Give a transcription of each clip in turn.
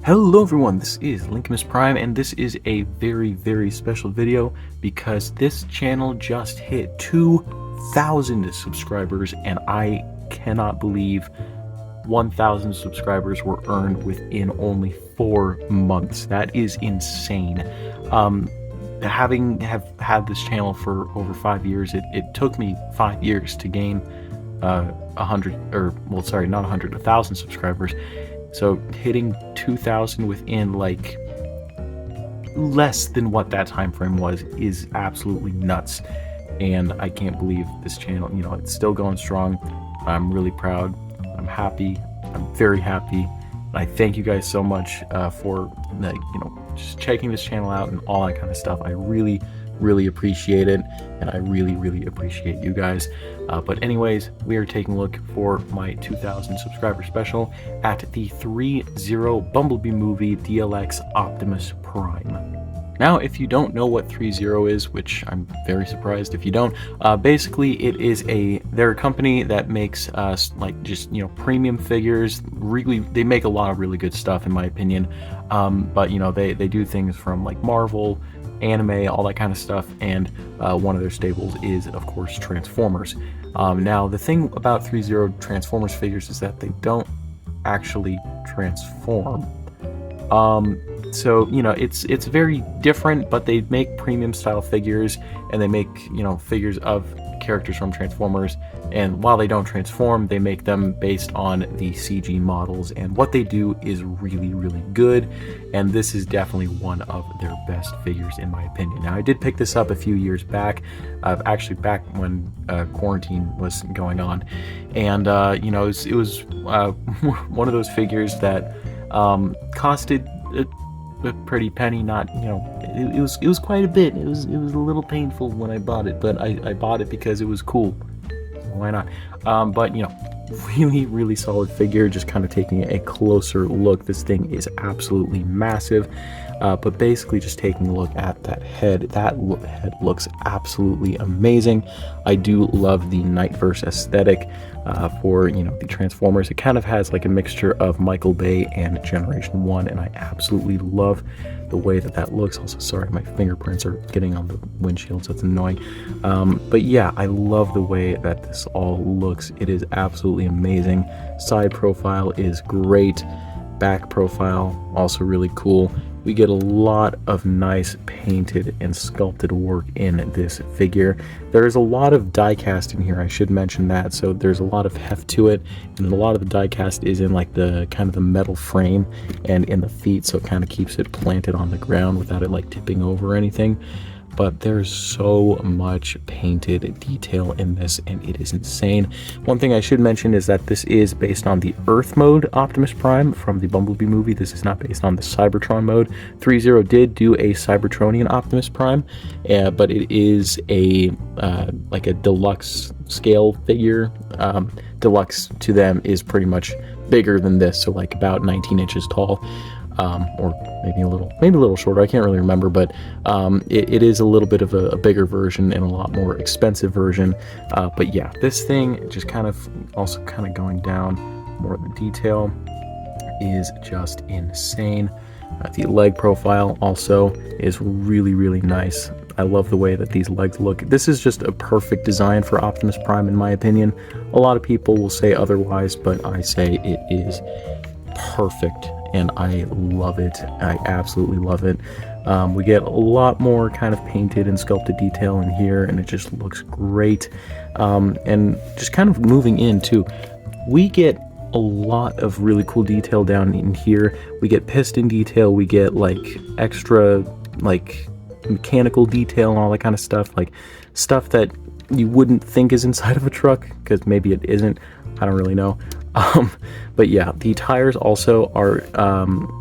Hello everyone, this is Optimus Prime, and this is a very special video because this channel just hit 2,000 subscribers, and I cannot believe 1,000 subscribers were earned within only 4 months. That is insane. Having had this channel for over 5 years, it took me 5 years to gain 1,000 subscribers. So hitting 2,000 within like less than what that time frame was is absolutely nuts, and I can't believe this channel, it's still going strong. I'm really proud. I'm happy. I'm very happy. And I thank you guys so much for just checking this channel out and all that kind of stuff. I really appreciate it, and I really appreciate you guys. But anyways, we are taking a look for my 2,000 subscriber special at the Threezero Bumblebee movie DLX Optimus Prime. Now, if you don't know what Threezero is, which I'm very surprised if you don't, basically they're a company that makes premium figures. Really, they make a lot of really good stuff in my opinion. But they do things from like Marvel, anime, all that kind of stuff, and one of their staples is of course Transformers. Now the thing about Threezero Transformers figures is that they don't actually transform. So it's very different, but they make premium style figures, and they make figures of characters from Transformers, and while they don't transform, they make them based on the CG models, and what they do is really good, and this is definitely one of their best figures in my opinion. Now, I did pick this up a few years back, actually back when quarantine was going on, and it was one of those figures that costed a pretty penny. Not it was quite a bit. It was a little painful when I bought it, but I bought it because it was cool. Why not? But really solid figure. Just kind of taking a closer look, this thing is absolutely massive. But basically just taking a look at that head, head looks absolutely amazing. I do love the Nightverse aesthetic for the Transformers. It kind of has like a mixture of Michael Bay and Generation 1, and I absolutely love the way that looks. Also, sorry, my fingerprints are getting on the windshield, so it's annoying. But yeah, I love the way that this all looks. It is absolutely amazing. Side profile is great. Back profile also really cool. We get a lot of nice painted and sculpted work in this figure. There is a lot of die cast in here, I should mention that, so there's a lot of heft to it, and a lot of the die cast is in like the kind of the metal frame and in the feet, so it kind of keeps it planted on the ground without it like tipping over or anything. But there's so much painted detail in this, and it is insane. One thing I should mention is that this is based on the Earth mode Optimus Prime from the Bumblebee movie. This is not based on the Cybertron mode. Threezero did do a Cybertronian Optimus Prime, but it is a like a deluxe scale figure. Deluxe to them is pretty much bigger than this, so like about 19 inches tall. Or maybe a little shorter, I can't really remember, but it is a little bit of a bigger version and a lot more expensive version. But yeah, this thing just kind of also going down more of the detail is just insane. The leg profile also is really nice. I love the way that these legs look. This is just a perfect design for Optimus Prime in my opinion. A lot of people will say otherwise, but I say it is perfect, and I love it. I absolutely love it. We get a lot more kind of painted and sculpted detail in here, and it just looks great. And just kind of moving in too, we get a lot of really cool detail down in here. We get piston detail, we get like extra like mechanical detail and all that kind of stuff, like stuff that you wouldn't think is inside of a truck, because maybe it isn't, I don't really know. But yeah, the tires also are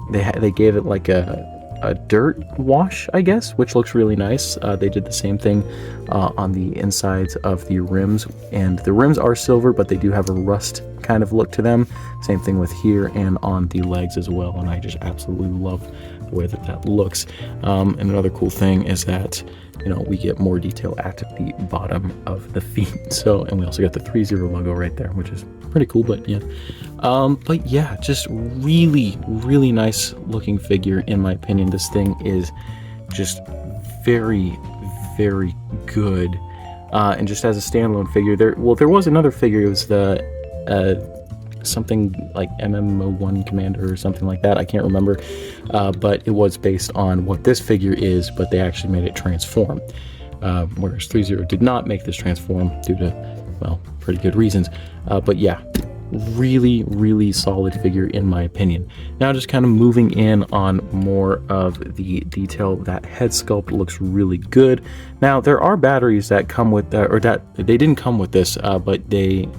they gave it like a dirt wash, I guess, which looks really nice. They did the same thing on the insides of the rims, and the rims are silver, but they do have a rust kind of look to them. Same thing with here and on the legs as well, and I just absolutely love the way that that looks. And another cool thing is that, you know, we get more detail at the bottom of the feet. So, and we also got the Threezero logo right there, which is pretty cool. But yeah, just really, really nice looking figure in my opinion. This thing is just very, very good. And just as a standalone figure, there was another figure. It was the something like MMO1 Commander or something like that. I can't remember, but it was based on what this figure is, but they actually made it transform. Whereas Threezero did not make this transform due to, well, pretty good reasons. But yeah, really, really solid figure in my opinion. Now just kind of moving in on more of the detail. That head sculpt looks really good. Now there are batteries that come with that, or that they didn't come with this, but they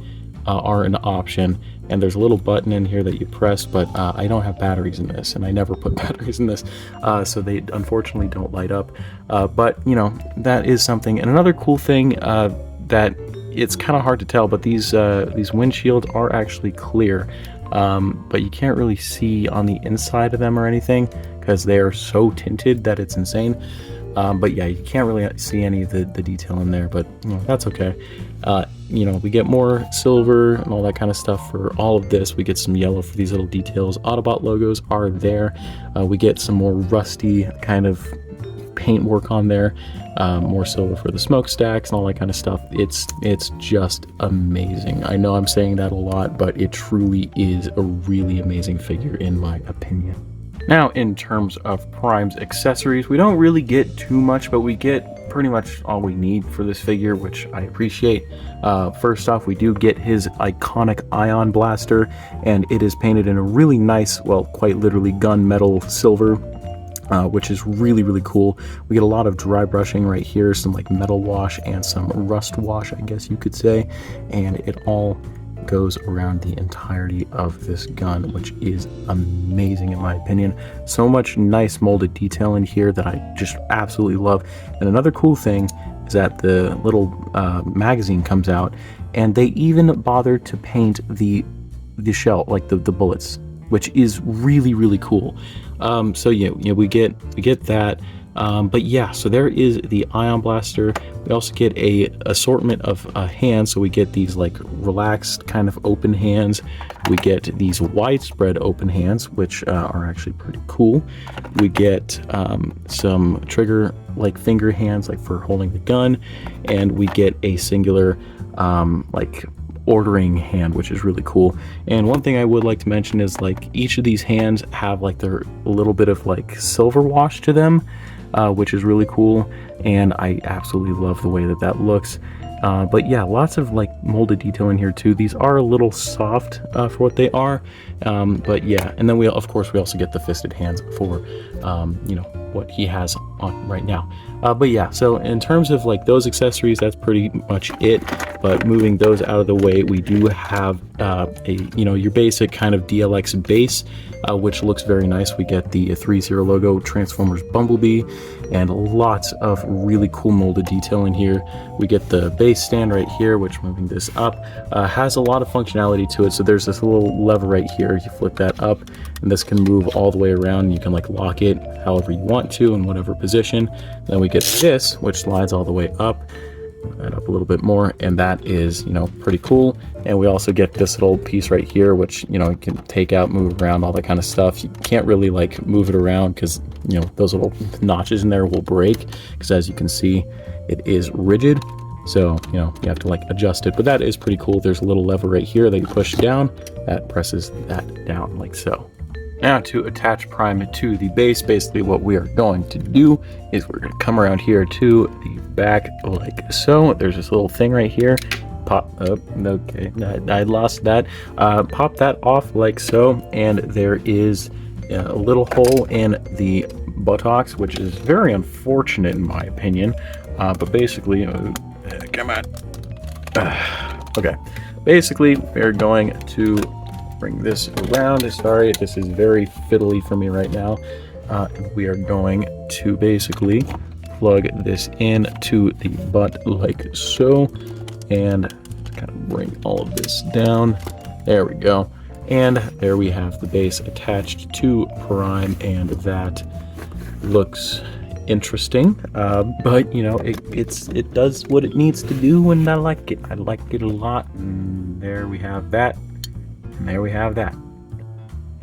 are an option. And there's a little button in here that you press, but I don't have batteries in this, and I never put batteries in this, so they unfortunately don't light up. But you know, that is something. And another cool thing that it's kind of hard to tell, but these windshields are actually clear, but you can't really see on the inside of them or anything because they are so tinted that it's insane. But yeah, you can't really see any of the detail in there, but you know, that's okay. You know, we get more silver and all that kind of stuff for all of this. We get some yellow for these little details. Autobot logos are there. We get some more rusty kind of paint work on there. More silver for the smokestacks and all that kind of stuff. It's just amazing. I know I'm saying that a lot, but it truly is a really amazing figure in my opinion. Now, in terms of Prime's accessories, we don't really get too much, but we get pretty much all we need for this figure, which I appreciate. First off, we do get his iconic ion blaster, and it is painted in a really nice, well, quite literally gunmetal silver, which is really, really cool. We get a lot of dry brushing right here, some like metal wash and some rust wash, I guess you could say, and it all goes around the entirety of this gun, which is amazing in my opinion. So much nice molded detail in here that I just absolutely love. And another cool thing is that the little magazine comes out, and they even bothered to paint the shell, like the bullets, which is really, really cool. So yeah, we get that. But yeah, so there is the ion blaster. We also get a assortment of hands. So we get these like relaxed kind of open hands. We get these widespread open hands, which are actually pretty cool. We get some trigger like finger hands, like for holding the gun, and we get a singular like ordering hand, which is really cool. And one thing I would like to mention is like each of these hands have like their little bit of like silver wash to them, which is really cool, and I absolutely love the way that that looks. But yeah, lots of like molded detail in here too. These are a little soft for what they are, but yeah. And then we also get the fisted hands for you know, what he has on right now. But yeah, so in terms of like those accessories, that's pretty much it. But moving those out of the way, we do have you know, your basic kind of DLX base, which looks very nice. We get the Threezero logo, Transformers Bumblebee, and lots of really cool molded detail in here. We get the base stand right here, which, moving this up, has a lot of functionality to it. So there's this little lever right here. You flip that up, and this can move all the way around. You can like lock it however you want to in whatever position. Then we get this, which slides all the way up. That up a little bit more, and that is, you know, pretty cool. And we also get this little piece right here, which, you know, you can take out, move around, all that kind of stuff. You can't really like move it around because, you know, those little notches in there will break, because as you can see, it is rigid. So, you know, you have to like adjust it, but that is pretty cool. There's a little lever right here that you push down, that presses that down like so. Now, to attach Prime to the base, basically what we are going to do is we're going to come around here to the back like so. There's this little thing right here. Pop up. Okay, I lost that. Pop that off like so, and there is a little hole in the buttocks, which is very unfortunate in my opinion. But basically, come on. Okay, basically we're going to bring this around. Sorry, this is very fiddly for me right now. And we are going to basically plug this in to the butt like so, and kind of bring all of this down. There we go. And there we have the base attached to Prime, and that looks interesting. But you know, it does what it needs to do, and I like it. I like it a lot. And there we have that. And there we have that.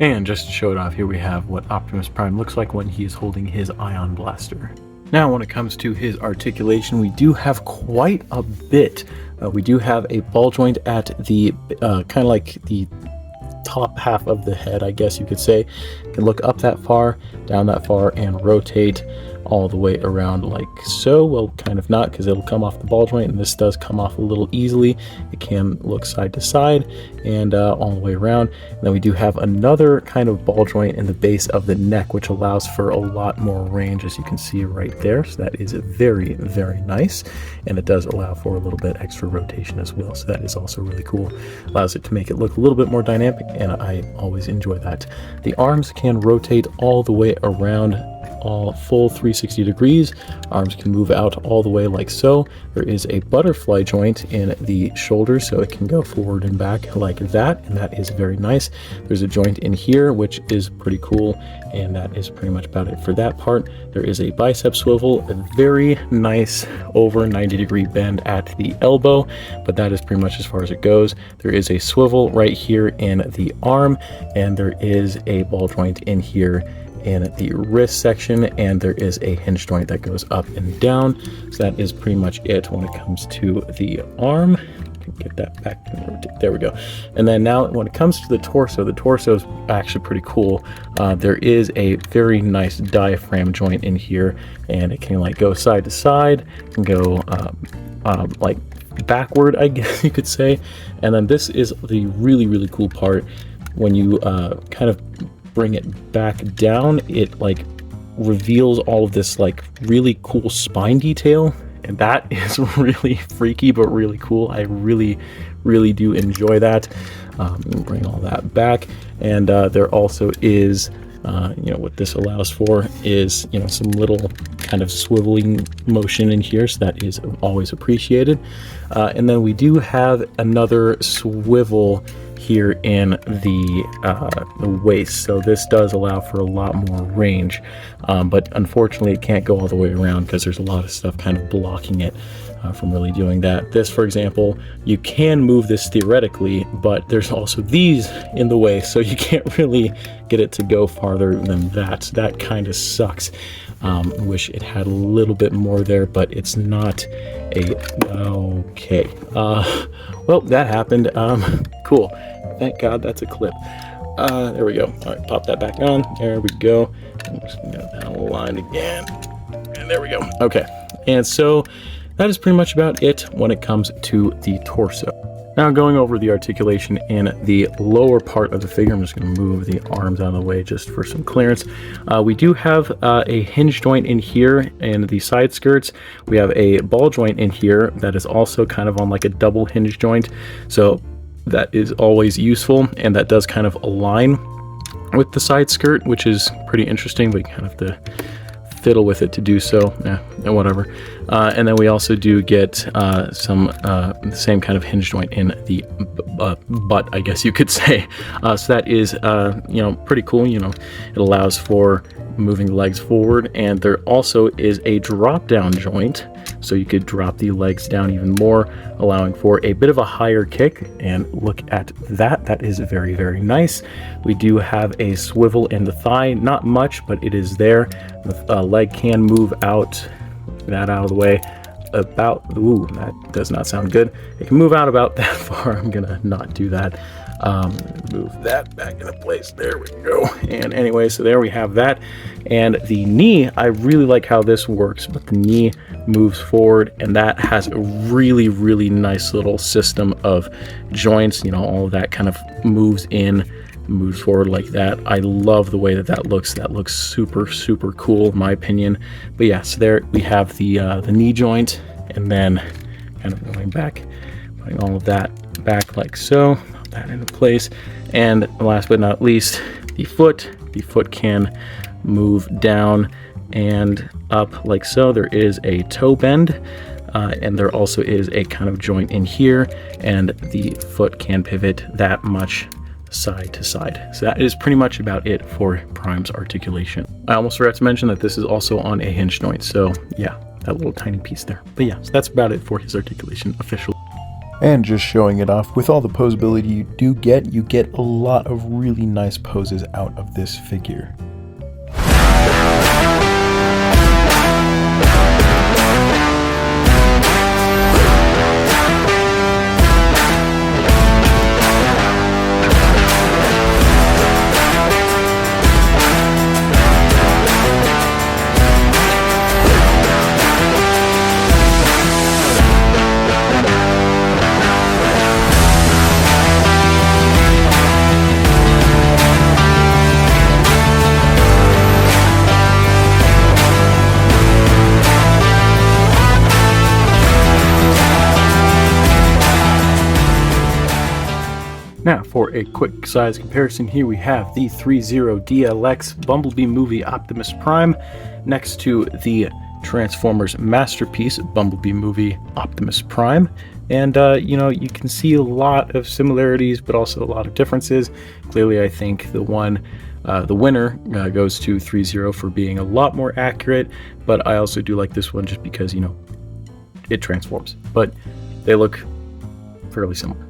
And just to show it off, here we have what Optimus Prime looks like when he is holding his ion blaster. Now, when it comes to his articulation, we do have quite a bit. We do have a ball joint at the kind of like the top half of the head, I guess you could say. You can look up that far, down that far, and rotate all the way around like so. Well, kind of not, because it'll come off the ball joint, and this does come off a little easily. It can look side to side and all the way around. And then we do have another kind of ball joint in the base of the neck, which allows for a lot more range, as you can see right there. So that is very, very nice, and it does allow for a little bit extra rotation as well. So that is also really cool. Allows it to make it look a little bit more dynamic, and I always enjoy that. The arms can rotate all the way around, all full 360 degrees. Arms can move out all the way like so. There is a butterfly joint in the shoulders, so it can go forward and back like that, and that is very nice. There's a joint in here, which is pretty cool, and that is pretty much about it for that part. There is a bicep swivel, a very nice over 90-degree bend at the elbow, but that is pretty much as far as it goes. There is a swivel right here in the arm, and there is a ball joint in here in the wrist section, and there is a hinge joint that goes up and down. So that is pretty much it when it comes to the arm. Get that back and rotate. There we go. And then now when it comes to the torso is actually pretty cool. There is a very nice diaphragm joint in here, and it can like go side to side, can go like backward, I guess you could say. And then this is the really, really cool part. When you kind of bring it back down, it like reveals all of this like really cool spine detail, and that is really freaky but really cool. I really do enjoy that. Bring all that back, and there also is you know, what this allows for is, you know, some little kind of swiveling motion in here, so that is always appreciated. And then we do have another swivel here in the waist, so this does allow for a lot more range, but unfortunately it can't go all the way around because there's a lot of stuff kind of blocking it from really doing that. This, for example, you can move this theoretically, but there's also these in the way, so you can't really get it to go farther than that. So that kind of sucks. I wish it had a little bit more there, but it's not okay. Well, that happened. Cool. Thank God that's a clip. There we go. All right, pop that back on. There we go. I'm just gonna get that line again. And there we go. Okay. And so that is pretty much about it when it comes to the torso. Now, going over the articulation in the lower part of the figure, I'm just going to move the arms out of the way just for some clearance. We do have a hinge joint in here in the side skirts. We have a ball joint in here that is also kind of on like a double hinge joint. So that is always useful, and that does kind of align with the side skirt, which is pretty interesting, but you kind of have to fiddle with it to do so. Yeah, whatever. And then we also do get some the same kind of hinge joint in the butt, I guess you could say. So that is you know, pretty cool. You know, it allows for moving the legs forward, and there also is a drop down joint, so you could drop the legs down even more, allowing for a bit of a higher kick. And look at that, that is very, very nice. We do have a swivel in the thigh, not much, but it is there. The leg can move out, that out of the way, about, ooh, that does not sound good. It can move out about that far. I'm gonna not do that. Move that back into place. There we go. And anyway, so there we have that. And the knee, I really like how this works, but the knee moves forward, and that has a really, really nice little system of joints. You know, all of that kind of moves in, moves forward like that. I love the way that that looks. That looks super, super cool in my opinion. But yeah, so there we have the knee joint, and then kind of going back, putting all of that back like so. That into place. And last but not least, the foot can move down and up like so. There is a toe bend and there also is a kind of joint in here, and the foot can pivot that much side to side. So that is pretty much about it for Prime's articulation. I almost forgot to mention that this is also on a hinge joint, so yeah, that little tiny piece there. But yeah, so that's about it for his articulation officially. And just showing it off, with all the posability you get a lot of really nice poses out of this figure. Now, for a quick size comparison, here we have the Threezero DLX Bumblebee movie Optimus Prime next to the Transformers masterpiece Bumblebee movie Optimus Prime. And, you know, you can see a lot of similarities, but also a lot of differences. Clearly, I think the winner goes to Threezero for being a lot more accurate, but I also do like this one just because, you know, it transforms. But they look fairly similar.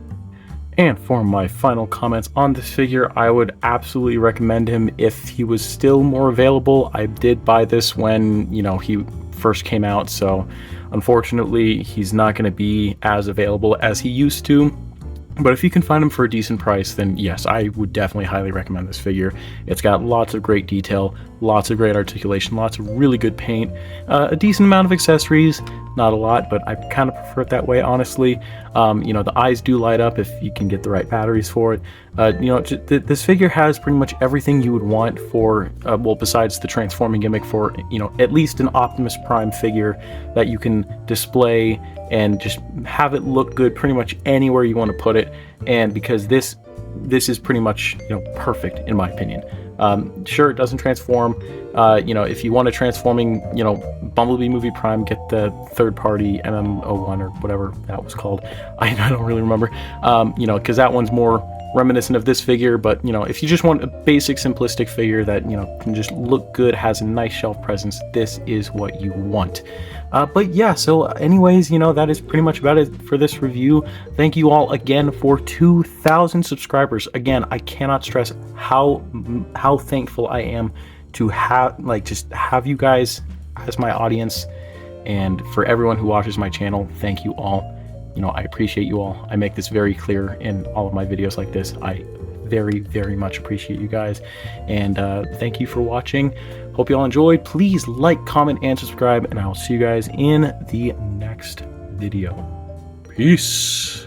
And for my final comments on this figure, I would absolutely recommend him if he was still more available. I did buy this when, you know, he first came out, so unfortunately he's not going to be as available as he used to. But if you can find him for a decent price, then yes, I would definitely highly recommend this figure. It's got lots of great detail, lots of great articulation, lots of really good paint, a decent amount of accessories, not a lot, but I kind of prefer it that way, honestly. You know, the eyes do light up if you can get the right batteries for it. You know, this figure has pretty much everything you would want for, well, besides the transforming gimmick, for, you know, at least an Optimus Prime figure that you can display and just have it look good pretty much anywhere you want to put it. And because this is pretty much, you know, perfect in my opinion. Sure, it doesn't transform. You know, if you want a transforming, you know, Bumblebee movie Prime, get the third-party MM01 or whatever that was called. I don't really remember. You know, because that one's more reminiscent of this figure. But, you know, if you just want a basic simplistic figure that, you know, can just look good, has a nice shelf presence, this is what you want. But yeah, so anyways, you know, that is pretty much about it for this review. Thank you all again for 2,000 subscribers. Again, I cannot stress how thankful I am to have, like, just have you guys as my audience, and for everyone who watches my channel, thank you all. You know, I appreciate you all. I make this very clear in all of my videos like this. I very, very much appreciate you guys, and thank you for watching. Hope you all enjoyed. Please like, comment, and subscribe, and I will see you guys in the next video. Peace.